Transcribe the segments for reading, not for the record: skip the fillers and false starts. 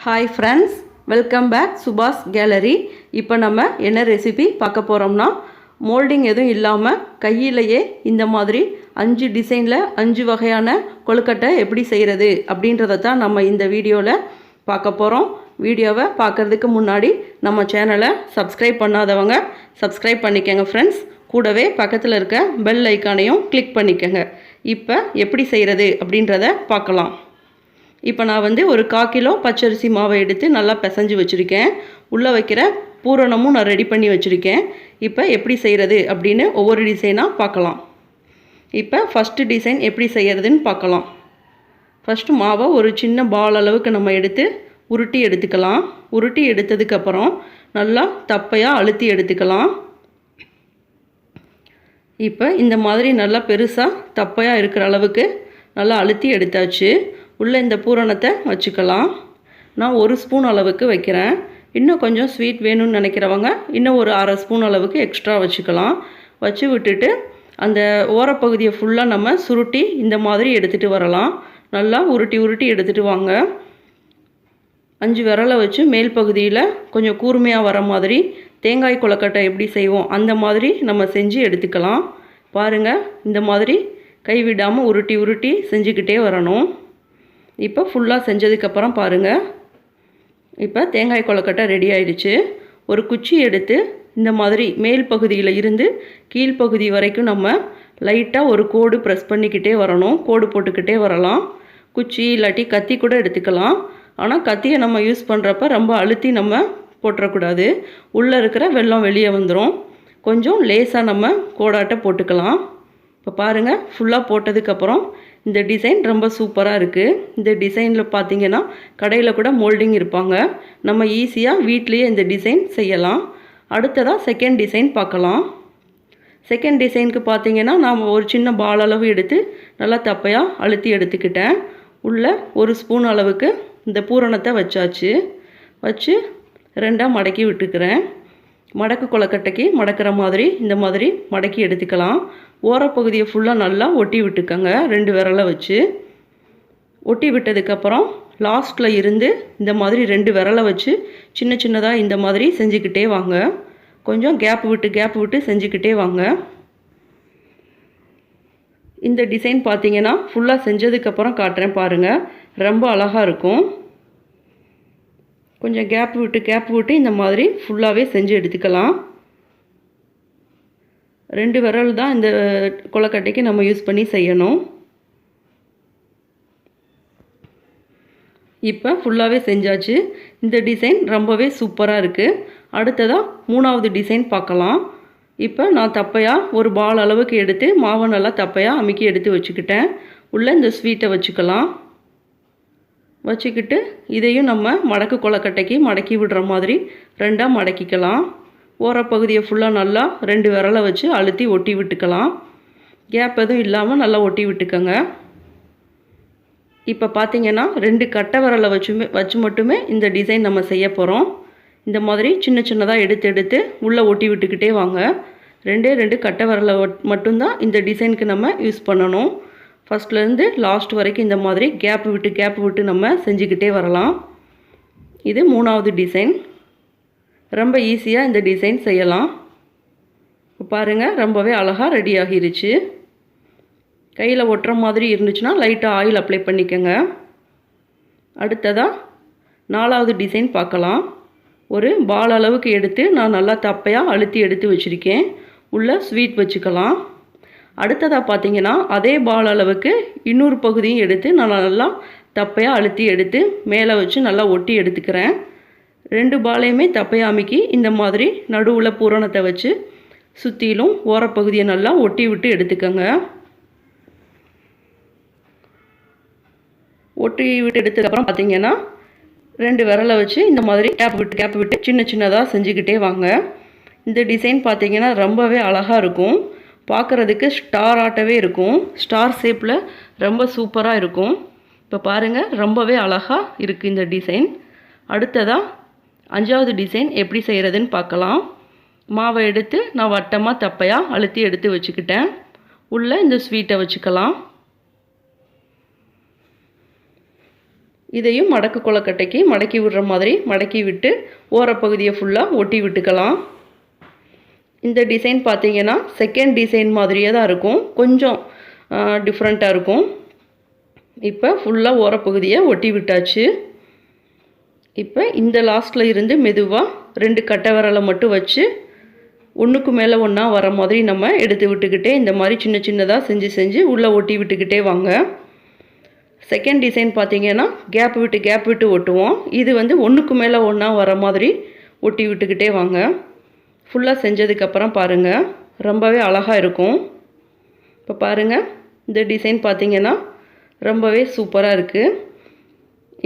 Hi friends, welcome back SUBA'S gallery. இப்போ நம்ம என்ன ரெசிபி பார்க்க போறோம்னா மோல்டிங் எதுவும் இல்லாம கையிலேயே இந்த மாதிரி 5 டிசைன்ல 5 வகையான கொழுக்கட்டை எப்படி செய்யறது அப்படின்றத தான் நம்ம இந்த வீடியோல பார்க்க போறோம். வீடியோவை பார்க்கிறதுக்கு முன்னாடி நம்ம சேனலை சப்ஸ்கிரைப் பண்ணாதவங்க சப்ஸ்கிரைப் பண்ணிக்கங்க फ्रेंड्स. கூடவே பக்கத்துல இருக்க பெல் ஐகானையும் கிளிக் பண்ணிக்கங்க. இப்போ எப்படி செய்யறது அப்படின்றத பார்க்கலாம். இப்போ நான் வந்து ஒரு 1/4 கிலோ பச்சரிசி மாவை எடுத்து நல்லா பிசைஞ்சு வச்சுருக்கேன். உள்ளே வைக்கிற பூரணமும் நான் ரெடி பண்ணி வச்சுருக்கேன். இப்போ எப்படி செய்கிறது அப்படின்னு ஒவ்வொரு டிசைனாக பார்க்கலாம். இப்போ ஃபஸ்ட்டு டிசைன் எப்படி செய்கிறதுன்னு பார்க்கலாம். ஃபஸ்ட்டு மாவை ஒரு சின்ன பால் அளவுக்கு நம்ம எடுத்து உருட்டி எடுத்துக்கலாம். உருட்டி எடுத்ததுக்கப்புறம் நல்லா தப்பையாக அழுத்தி எடுத்துக்கலாம். இப்போ இந்த மாதிரி நல்லா பெருசாக தப்பையாக இருக்கிற அளவுக்கு நல்லா அழுத்தி எடுத்தாச்சு. உள்ளே இந்த பூரணத்தை வச்சுக்கலாம். நான் 1 ஸ்பூன் அளவுக்கு வைக்கிறேன். இன்னும் கொஞ்சம் ஸ்வீட் வேணும்னு நினைக்கிறவங்க இன்னும் ஒரு 1/2 ஸ்பூன் அளவுக்கு எக்ஸ்ட்ரா வச்சுக்கலாம். வச்சு விட்டுட்டு அந்த ஓரப்பகுதியை ஃபுல்லாக நம்ம சுருட்டி இந்த மாதிரி எடுத்துகிட்டு வரலாம். நல்லா உருட்டி உருட்டி எடுத்துகிட்டு வாங்க. 5 விரலை வச்சு மேல் பகுதியில் கொஞ்சம் கூர்மையாக வர மாதிரி தேங்காய் கொழுக்கட்டை எப்படி செய்வோம் அந்த மாதிரி நம்ம செஞ்சு எடுத்துக்கலாம். பாருங்கள், இந்த மாதிரி கைவிடாமல் உருட்டி உருட்டி செஞ்சுக்கிட்டே வரணும். இப்போ ஃபுல்லாக செஞ்சதுக்கப்புறம் பாருங்கள், இப்போ தேங்காய் கொழுக்கட்டை ரெடி ஆயிடுச்சு. ஒரு குச்சி எடுத்து இந்த மாதிரி மேல் பகுதியில் இருந்து கீழ்ப்பகுதி வரைக்கும் நம்ம லைட்டாக ஒரு கோடு ப்ரெஸ் பண்ணிக்கிட்டே வரணும். கோடு போட்டுக்கிட்டே வரலாம். குச்சி இல்லாட்டி கத்தி கூட எடுத்துக்கலாம். ஆனால் கத்தியை நம்ம யூஸ் பண்ணுறப்ப ரொம்ப அழுத்தி நம்ம போட்டுறக்கூடாது. உள்ளே இருக்கிற வெல்லம் வெளியே வந்துடும். கொஞ்சம் லேசாக நம்ம கோடாட்டை போட்டுக்கலாம். இப்போ பாருங்கள், ஃபுல்லாக போட்டதுக்கப்புறம் இந்த டிசைன் ரொம்ப சூப்பராக இருக்குது. இந்த டிசைனில் பார்த்தீங்கன்னா கடையில் கூட மோல்டிங் இருப்பாங்க. நம்ம ஈஸியாக வீட்லேயே இந்த டிசைன் செய்யலாம். அடுத்ததாக செகண்ட் டிசைன் பார்க்கலாம். செகண்ட் டிசைனுக்கு பார்த்தீங்கன்னா நான் ஒரு சின்ன பால் அளவு எடுத்து நல்லா தப்பையாக அழுத்தி எடுத்துக்கிட்டேன். உள்ளே 1 ஸ்பூன் அளவுக்கு இந்த பூரணத்தை வச்சாச்சு. வச்சு 2ஆக மடக்கி விட்டுக்கிறேன். மடக்கு கொழுக்கட்டைக்கு மடக்கிற மாதிரி இந்த மாதிரி மடக்கி எடுத்துக்கலாம். ஓரப்பகுதியை ஃபுல்லாக நல்லா ஒட்டி விட்டுக்கோங்க. 2 விரலை வச்சு ஒட்டி விட்டதுக்கப்புறம் லாஸ்ட்டில் இருந்து இந்த மாதிரி 2 விரலை வச்சு சின்ன சின்னதாக இந்த மாதிரி செஞ்சுக்கிட்டே வாங்க. கொஞ்சம் கேப் விட்டு செஞ்சுக்கிட்டே வாங்க. இந்த டிசைன் பார்த்தீங்கன்னா ஃபுல்லாக செஞ்சதுக்கப்புறம் காட்டுறேன் பாருங்கள், ரொம்ப அழகாக இருக்கும். கொஞ்சம் கேப் விட்டு இந்த மாதிரி ஃபுல்லாகவே செஞ்சு எடுத்துக்கலாம். 2 விரல் தான் இந்த கொழுக்கட்டைக்கு நம்ம யூஸ் பண்ணி செய்யணும். இப்போ ஃபுல்லாகவே செஞ்சாச்சு. இந்த டிசைன் ரொம்பவே சூப்பராக இருக்குது. அடுத்ததாக 3ஆவது டிசைன் பார்க்கலாம். இப்போ நான் தப்பையாக ஒரு பால் அளவுக்கு எடுத்து மாவை நல்லா தப்பையாக அமுக்கி எடுத்து வச்சுக்கிட்டேன். உள்ளே இந்த ஸ்வீட்டை வச்சுக்கலாம். வச்சுக்கிட்டு இதையும் நம்ம மடக்கு கொழுக்கட்டைக்கு மடக்கி விடுற மாதிரி 2ஆக மடக்கிக்கலாம். ஓரப்பகுதியை ஃபுல்லாக நல்லா 2 விரலை வச்சு அழுத்தி ஒட்டி விட்டுக்கலாம். கேப் எதுவும் இல்லாமல் நல்லா ஒட்டி விட்டுக்கோங்க. இப்போ பார்த்தீங்கன்னா 2 கட்டை விரலை வச்சு மட்டுமே இந்த டிசைன் நம்ம செய்ய போகிறோம். இந்த மாதிரி சின்ன சின்னதாக எடுத்து உள்ளே ஒட்டி விட்டுக்கிட்டே வாங்க. 2 கட்டை விரலை மட்டும்தான் இந்த டிசைனுக்கு நம்ம யூஸ் பண்ணணும். ஃபஸ்ட்லேருந்து லாஸ்ட் வரைக்கும் இந்த மாதிரி கேப் விட்டு நம்ம செஞ்சுக்கிட்டே வரலாம். இது 3ஆவது டிசைன். ரொம்ப ஈஸியாக இந்த டிசைன் செய்யலாம். பாருங்கள், ரொம்பவே அழகாக ரெடி ஆகிருச்சு. கையில் ஒட்டுற மாதிரி இருந்துச்சுன்னா லைட்டாக ஆயில் அப்ளை பண்ணிக்கோங்க. அடுத்ததாக 4ஆவது டிசைன் பார்க்கலாம். ஒரு பால் அளவுக்கு எடுத்து நான் நல்லா தப்பையாக அழுத்தி எடுத்து வச்சுருக்கேன். உள்ளே ஸ்வீட் வச்சுக்கலாம். அடுத்ததாக பார்த்தீங்கன்னா அதே பால் அளவுக்கு இன்னொரு பகுதியும் எடுத்து நான் நல்லா தப்பையாக அழுத்தி எடுத்து மேலே வச்சு நல்லா ஒட்டி எடுத்துக்கிறேன். 2 பாலையுமே தப்பையாக அமுக்கி இந்த மாதிரி நடுவில் பூரணத்தை வச்சு சுற்றிலும் ஓரப்பகுதியை நல்லா ஒட்டி விட்டு எடுத்துக்கோங்க. ஒட்டி விட்டு எடுத்ததுக்கப்புறம் பார்த்தீங்கன்னா 2 விரலை வச்சு இந்த மாதிரி கேப் விட்டு சின்ன சின்னதாக செஞ்சுக்கிட்டே வாங்க. இந்த டிசைன் பார்த்தீங்கன்னா ரொம்பவே அழகாக இருக்கும். பார்க்குறதுக்கு ஸ்டார் ஆட்டவே இருக்கும். ஸ்டார் ஷேப்பில் ரொம்ப சூப்பராக இருக்கும். இப்போ பாருங்கள், ரொம்பவே அழகாக இருக்குது இந்த டிசைன். அடுத்ததாக 5ஆவது டிசைன் எப்படி செய்கிறதுன்னு பார்க்கலாம். மாவை எடுத்து நான் வட்டமாக தப்பையாக அழுத்தி எடுத்து வச்சுக்கிட்டேன். உள்ளே இந்த ஸ்வீட்டை வச்சுக்கலாம். இதையும் மடக்கு கொழுக்கட்டைக்கு மடக்கி விடுற மாதிரி மடக்கி விட்டு ஓரப்பகுதியை ஃபுல்லாக ஒட்டி விட்டுக்கலாம். இந்த டிசைன் பார்த்தீங்கன்னா செகண்ட் டிசைன் மாதிரியே தான் இருக்கும், கொஞ்சம் டிஃப்ரெண்ட்டாக இருக்கும். இப்போ ஃபுல்லாக ஓரப்பகுதியை ஒட்டி விட்டாச்சு. இப்போ இந்த லாஸ்ட்டில் இருந்து மெதுவாக 2 கட்டை விரலை மட்டும் வச்சு ஒன்றுக்கு மேலே ஒன்றா வர மாதிரி நம்ம எடுத்து விட்டுக்கிட்டே இந்த மாதிரி சின்ன சின்னதாக செஞ்சு உள்ளே ஒட்டி விட்டுக்கிட்டே வாங்க. செகண்ட் டிசைன் பார்த்தீங்கன்னா கேப் விட்டு ஒட்டுவோம். இது வந்து ஒன்றுக்கு மேலே ஒன்றா வர மாதிரி ஒட்டி விட்டுக்கிட்டே வாங்க. ஃபுல்லாக செஞ்சதுக்கப்புறம் பாருங்கள், ரொம்பவே அழகாக இருக்கும். இப்போ பாருங்கள், இந்த டிசைன் பார்த்தீங்கன்னா ரொம்பவே சூப்பராக இருக்குது.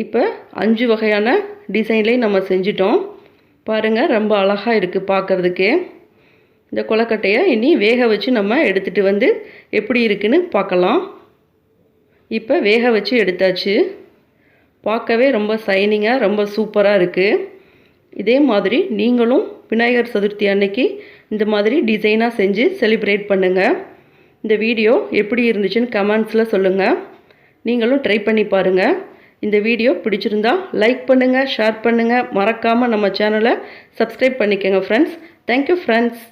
இப்போ 5 வகையான டிசைன்லேயும் நம்ம செஞ்சிட்டோம். பாருங்கள், ரொம்ப அழகாக இருக்குது பார்க்குறதுக்கே. இந்த கொழுக்கட்டையை இனி வேக வச்சு நம்ம எடுத்துகிட்டு வந்து எப்படி இருக்குன்னு பார்க்கலாம். இப்போ வேக வச்சு எடுத்தாச்சு. பார்க்கவே ரொம்ப சைனிங்காக ரொம்ப சூப்பராக இருக்குது. இதே மாதிரி நீங்களும் விநாயகர் சதுர்த்தி அன்னைக்கு இந்த மாதிரி டிசைனாக செஞ்சு செலிப்ரேட் பண்ணுங்கள். இந்த வீடியோ எப்படி இருந்துச்சுன்னு கமெண்ட்ஸில் சொல்லுங்கள். நீங்களும் ட்ரை பண்ணி பாருங்கள். இந்த வீடியோ பிடிச்சிருந்தா லைக் பண்ணுங்கள், ஷேர் பண்ணுங்கள், மறக்காமல் நம்ம சேனலை சப்ஸ்கிரைப் பண்ணிக்கோங்க ஃப்ரெண்ட்ஸ். Thank you friends.